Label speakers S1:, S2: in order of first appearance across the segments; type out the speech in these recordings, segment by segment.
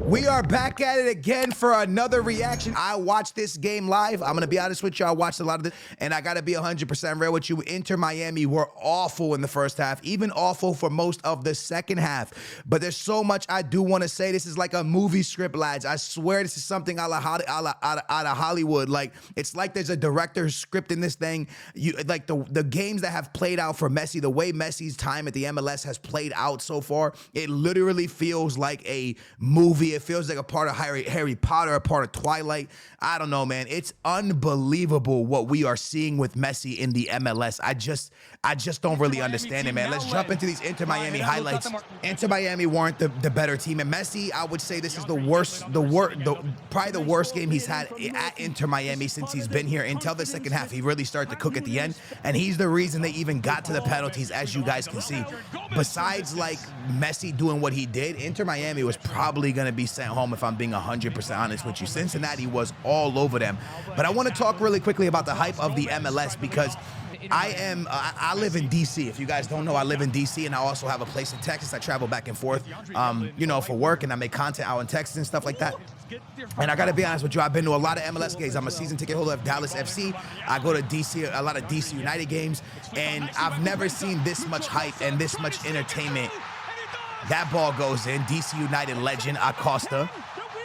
S1: We are back at it again for another reaction. I watched this game live. I'm going to be honest with you. I watched a lot of this, and I got to be 100% real with you. Inter Miami were awful in the first half, even awful for most of the second half. But there's so much I do want to say. This is like a movie script, lads. I swear this is something out of Hollywood. Like, it's like there's a director scripting this thing. Like the games that have played out for Messi, the way Messi's time at the MLS has played out so far, it literally feels like a movie. It feels like a part of Harry Potter, a part of Twilight. I don't know, man. It's unbelievable what we are seeing with Messi in the MLS. I just don't really understand it, man. Let's jump into these Inter Miami highlights. Inter Miami weren't the better team, and Messi, I would say this is probably the worst game he's had at Inter Miami since he's been here. Until the second half, he really started to cook at the end, and he's the reason they even got to the penalties, as you guys can see. Besides, like, Messi doing what he did, Inter Miami was probably going to be sent home, if I'm being 100% honest with you. Cincinnati was all over them. But I want to talk really quickly about the hype of the MLS, because I live in DC. If you guys don't know, I live in DC, and I also have a place in Texas. I travel back and forth, you know, for work, and I make content out in Texas and stuff like that. And I gotta be honest with you, I've been to a lot of MLS games. I'm a season ticket holder of Dallas FC. I go to DC, a lot of DC United games, and I've never seen this much hype and this much entertainment. That ball goes in. DC United legend Acosta.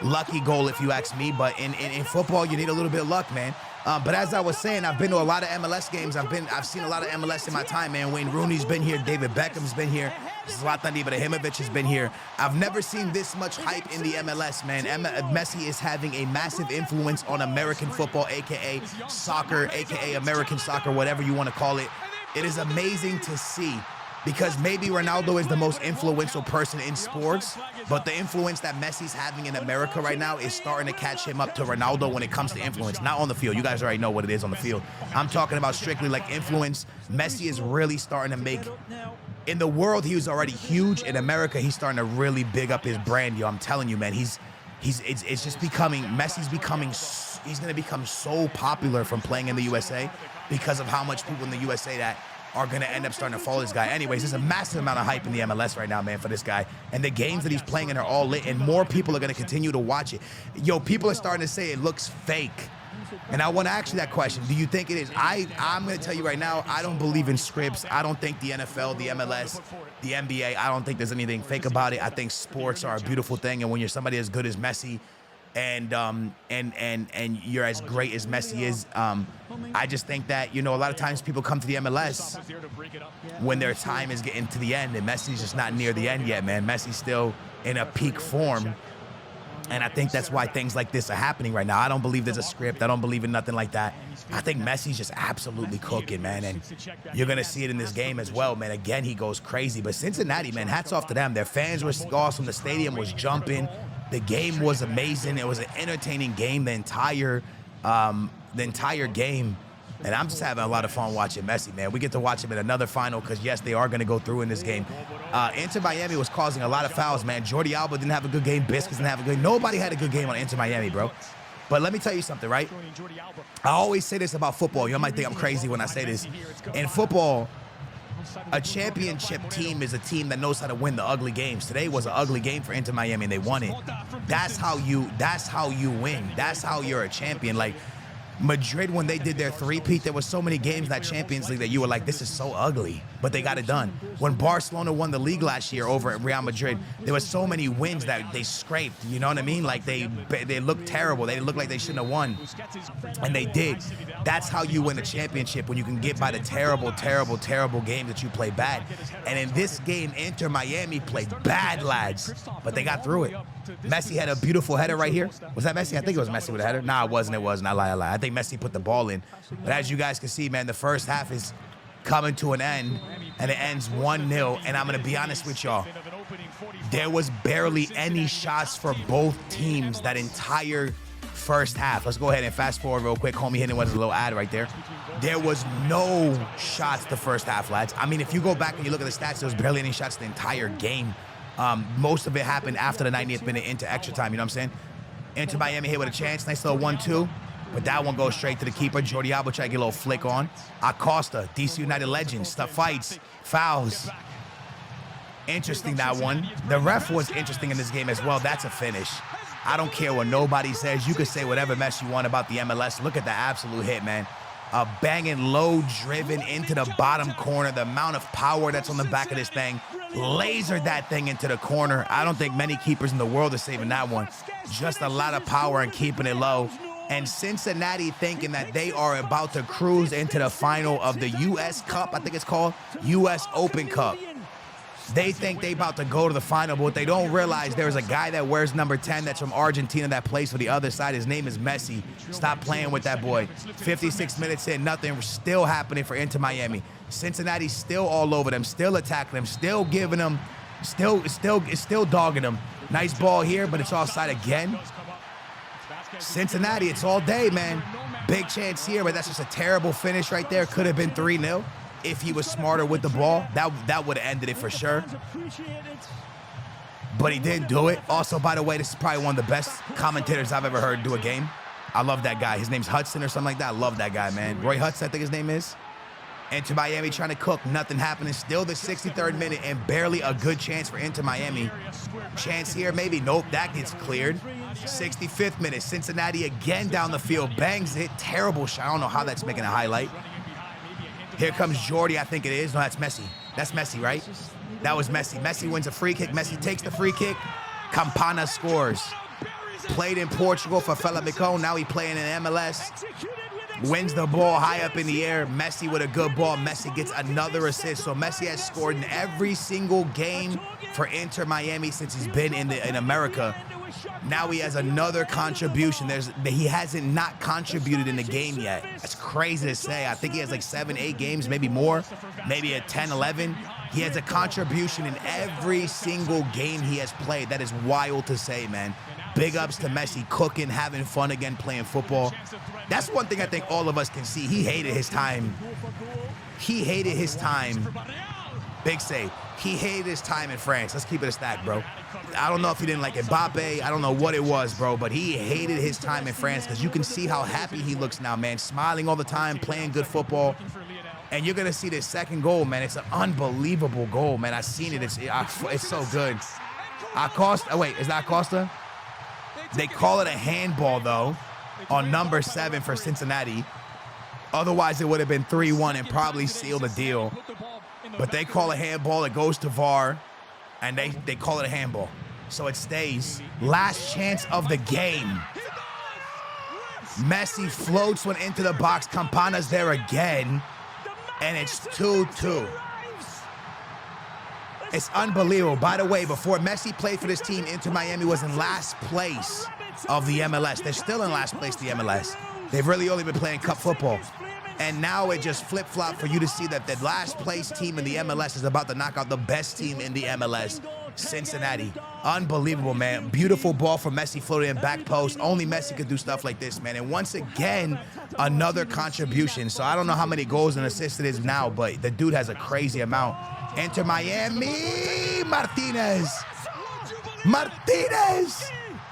S1: Lucky goal, if you ask me, but in football, you need a little bit of luck, man. But as I was saying, I've been to a lot of MLS games. I've seen a lot of MLS in my time, man. Wayne Rooney's been here. David Beckham's been here. Zlatan Ibrahimovic has been here. I've never seen this much hype in the MLS, man. Messi is having a massive influence on American football, a.k.a. soccer, a.k.a. American soccer, whatever you want to call it. It is amazing to see, because maybe Ronaldo is the most influential person in sports, but the influence that Messi's having in America right now is starting to catch him up to Ronaldo when it comes to influence. Not on the field. You guys already know what it is on the field. I'm talking about strictly like influence. Messi is really starting to make... In the world, he was already huge. In America, he's starting to really big up his brand, yo. I'm telling you, man. It's just becoming... Messi's becoming... He's going to become so popular from playing in the USA because of how much people in the USA that are going to end up starting to follow this guy. Anyways, there's a massive amount of hype in the MLS right now, man, for this guy. And the games that he's playing in are all lit, and more people are going to continue to watch it. Yo, people are starting to say it looks fake. And I want to ask you that question. Do you think it is? I'm going to tell you right now, I don't believe in scripts. I don't think the NFL, the MLS, the NBA, I don't think there's anything fake about it. I think sports are a beautiful thing, and when you're somebody as good as Messi, and you're as great as Messi is, I just think that, you know, a lot of times people come to the MLS when their time is getting to the end, and Messi's just not near the end yet, man. Messi's still in a peak form, and I think that's why things like this are happening right now. I don't believe there's a script. I don't believe in nothing like that. I think Messi's just absolutely cooking, man, and you're going to see it in this game as well, man. Again, he goes crazy, but Cincinnati, man, hats off to them. Their fans were awesome. The stadium was jumping. The game was amazing. It was an entertaining game the entire game. And I'm just having a lot of fun watching Messi, man. We get to watch him in another final because, yes, they are going to go through in this game. Inter Miami was causing a lot of fouls, man. Jordi Alba didn't have a good game. Biscuits didn't have a good game. Nobody had a good game on Inter Miami, bro. But let me tell you something, right? I always say this about football. You might think I'm crazy when I say this. In football, a championship team is a team that knows how to win the ugly games. Today was an ugly game for Inter Miami, and they won it. That's how you win. That's how you're a champion. Like Madrid, when they did their three-peat, there was so many games in that Champions League that you were like, this is so ugly, but they got it done. When Barcelona won the league last year over at Real Madrid, there were so many wins that they scraped, you know what I mean? Like they looked terrible. They looked like they shouldn't have won, and they did. That's how you win a championship, when you can get by the terrible, terrible, terrible games that you play bad. And in this game, Inter Miami played bad, lads, but they got through it. Messi had a beautiful header right here. Was that Messi? I think it was Messi with a header. Nah, it wasn't. It wasn't. I lie. I think Messi put the ball in. But as you guys can see, man, the first half is coming to an end, and it ends 1-0. And I'm going to be honest with y'all. There was barely any shots for both teams that entire first half. Let's go ahead and fast forward real quick. Homie hitting was a little ad right there. There was no shots the first half, lads. I mean, if you go back and you look at the stats, there was barely any shots the entire game. Most of it happened after the 90th minute into extra time, you know what I'm saying? Inter Miami hit with a chance, nice little 1-2, but that one goes straight to the keeper. Jordi Alba tried to get a little flick on. Acosta, DC United legend, stuff, fights, fouls. Interesting, that one. The ref was interesting in this game as well. That's a finish. I don't care what nobody says. You can say whatever mess you want about the MLS. Look at the absolute hit, man. A banging low driven into the bottom corner. The amount of power that's on the back of this thing. Lasered that thing into the corner. I don't think many keepers in the world are saving that one. Just a lot of power and keeping it low. And Cincinnati thinking that they are about to cruise into the final of the U.S. Cup. I think it's called U.S. Open Cup. They think they about to go to the final, but what they don't realize, there's a guy that wears number 10 that's from Argentina that plays for the other side. His name is Messi. Stop playing with that boy. 56 minutes in, nothing still happening for Inter Miami. Cincinnati still all over them, still attacking them, still giving them, still dogging them. Nice ball here, but it's offside again. Cincinnati, it's all day, man. Big chance here, but that's just a terrible finish right there. Could have been 3-0. If he was smarter with the ball, that would have ended it for sure. But he didn't do it. Also, by the way, this is probably one of the best commentators I've ever heard do a game. I love that guy. His name's Hudson or something like that. I love that guy, man. Roy Hudson, I think his name is. Inter Miami trying to cook. Nothing happening. Still the 63rd minute and barely a good chance for Inter Miami. Chance here, maybe. Nope, that gets cleared. 65th minute. Cincinnati again down the field. Bangs it. Terrible shot. I don't know how that's making a highlight. Here comes Jordi, I think it is. No, that's Messi. That's Messi, right? That was Messi. Messi wins a free kick. Messi takes the free kick. Campana scores. Played in Portugal for Famalicão. Now he playing in MLS. Wins the ball high up in the air. Messi with a good ball. Messi gets another assist. So Messi has scored in every single game for Inter Miami since he's been in America. Now he has another contribution. He hasn't not contributed in the game yet. That's crazy to say. I think he has like 7, 8 games, maybe more, maybe at 10, 11. He has a contribution in every single game he has played. That is wild to say, man. Big ups to Messi, cooking, having fun again, playing football. That's one thing I think all of us can see. He hated his time. He hated his time. Big save. He hated his time in France. Let's keep it a stack, bro. I don't know if he didn't like Mbappe. I don't know what it was, bro, but he hated his time in France because you can see how happy he looks now, man. Smiling all the time, playing good football. And you're going to see this second goal, man. It's an unbelievable goal, man. I've seen it. It's so good. Acosta. Oh, wait, is that Acosta? They call it a handball, though, on number 7 for Cincinnati. Otherwise, it would have been 3-1 and probably sealed the deal. But they call a handball. It goes to VAR, and they call it a handball. So it stays. Last chance of the game. Messi floats one into the box. Campana's there again, and it's 2-2. It's unbelievable. By the way, before Messi played for this team, Inter Miami was in last place of the MLS. They're still in last place of the MLS. They've really only been playing cup football. And now it just flip-flopped for you to see that the last place team in the MLS is about to knock out the best team in the MLS, Cincinnati. Unbelievable, man. Beautiful ball from Messi floated in back post. Only Messi could do stuff like this, man. And once again, another contribution. So I don't know how many goals and assists it is now, but the dude has a crazy amount. Enter Miami. Martinez. Martinez.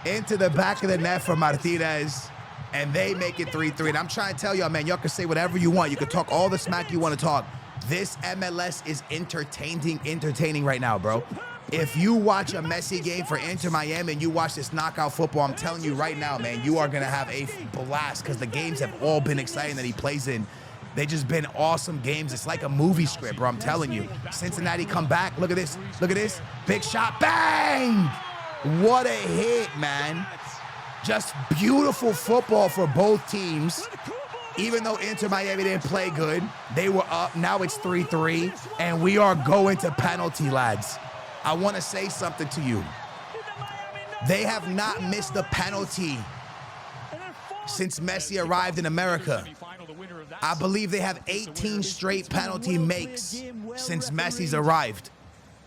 S1: Into the back of the net for Martinez. And they make it 3-3. And I'm trying to tell y'all, man, y'all can say whatever you want. You can talk all the smack you want to talk. This MLS is entertaining right now, bro. If you watch a Messi game for Inter Miami and you watch this knockout football, I'm telling you right now, man, you are going to have a blast because the games have all been exciting that he plays in. They just been awesome games. It's like a movie script, bro. I'm telling you. Cincinnati come back. Look at this. Look at this. Big shot. Bang! What a hit, man. Just beautiful football for both teams. Even though Inter Miami didn't play good, they were up. Now it's 3-3, and we are going to penalty, lads. I want to say something to you. They have not missed a penalty since Messi arrived in America. I believe they have 18 straight penalty makes since Messi's arrived.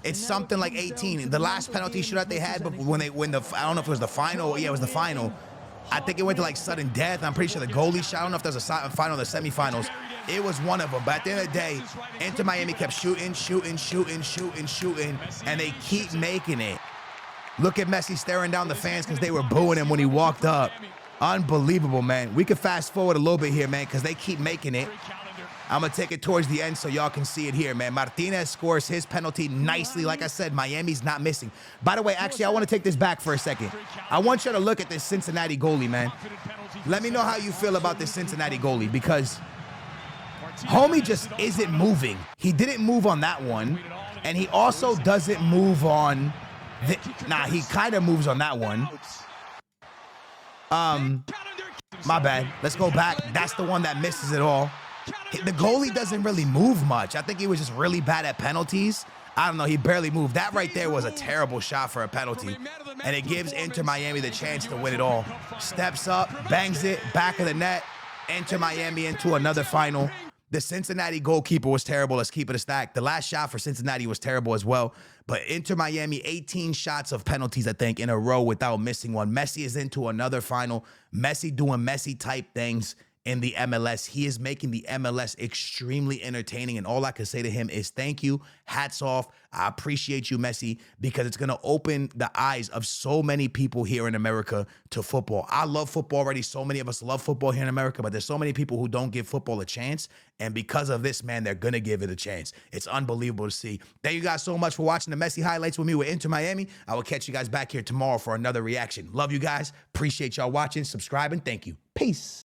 S1: It's something like 18. The last penalty shootout they had, but when the I don't know if it was the final. Yeah, it was the final. I think it went to like sudden death. I'm pretty sure the goalie shot. I don't know if there's a final or the semifinals. It was one of them. But at the end of the day, Inter Miami kept shooting, and they keep making it. Look at Messi staring down the fans because they were booing him when he walked up. Unbelievable, man. We could fast forward a little bit here, man, because they keep making it. I'm going to take it towards the end so y'all can see it here, man. Martinez scores his penalty nicely. Like I said, Miami's not missing. By the way, actually, I want to take this back for a second. I want you to look at this Cincinnati goalie, man. Let me know how you feel about this Cincinnati goalie, because homie just isn't moving. He didn't move on that one, and he also doesn't move on... he kind of moves on that one. My bad. Let's go back. That's the one that misses it all. The goalie doesn't really move much. I think he was just really bad at penalties. I don't know. He barely moved. That right there was a terrible shot for a penalty. And it gives Inter Miami the chance to win it all. Steps up, bangs it, back of the net. Inter Miami into another final. The Cincinnati goalkeeper was terrible. Let's keep it a stack. The last shot for Cincinnati was terrible as well. But Inter Miami, 18 shots of penalties, I think, in a row without missing one. Messi is into another final. Messi doing Messi-type things in the MLS. He is making the MLS extremely entertaining, and all I can say to him is thank you, hats off. I appreciate you, Messi, because it's going to open the eyes of so many people here in America to football. I love football already. So many of us love football here in America, but there's so many people who don't give football a chance, and because of this, man, they're going to give it a chance. It's unbelievable to see. Thank you guys so much for watching the Messi highlights with me with Inter Miami. I will catch you guys back here tomorrow for another reaction. Love you guys. Appreciate y'all watching, subscribing. Thank you. Peace.